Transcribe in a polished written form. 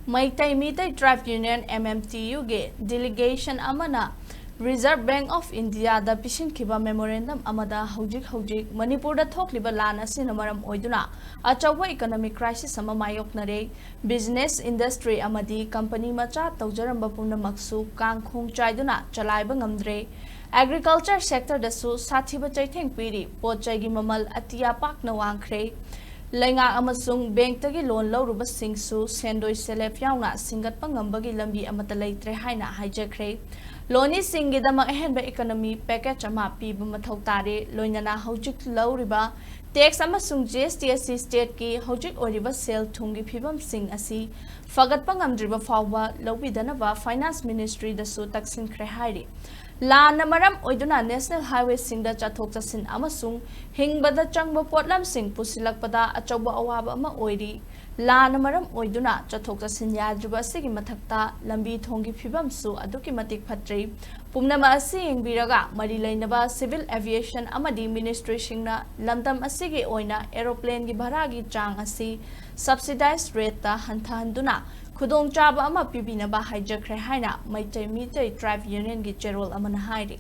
Maitai Mitai Tribe Union MMTU ge delegation amana Reserve Bank of India da pishin kiba memorandum amada hojik Manipur da thokliba lan asina maram oiduna achawa economic crisis ama mayoknare business industry amadi company macha tawjaramba punamaksu kangkhong chaiduna chalaiba ngamdre agriculture sector da su sathiba chaitheng piri pochai gi mamal atia pak na wangkhre Lenga amasung bank tagi loan lauruba singsu sendoi selef yauna singat pangambagi lambi amata leitre haina hijackre Loni singidama ehenba economy package ama piba mathau tare loinana hojik lauriba tax amasung GST state ki hojik oriba sale thungi phibam sing asi fagat pangamdriba fawba lobidanaba finance ministry da su taksinkhre hairi Lana maram oiduna National Highway Singda chathok chassin amasung hingbada changba potlam sing pusilakpada achauba awaba ama oiri Lana maram oiduna chathok chassin yadriba asigi mathakta lambi thongi phibam su aduki matik phatri pumnama asi yengbiraga mari leinaba civil aviation amadi ministry singna lamdam asigi oina aeroplane gi bhara gi chang asi subsidized rate ta hanthahanduna khudong chaba ama pibinaba hijackre haina maitai mitai tribe union gi cherol amana hairi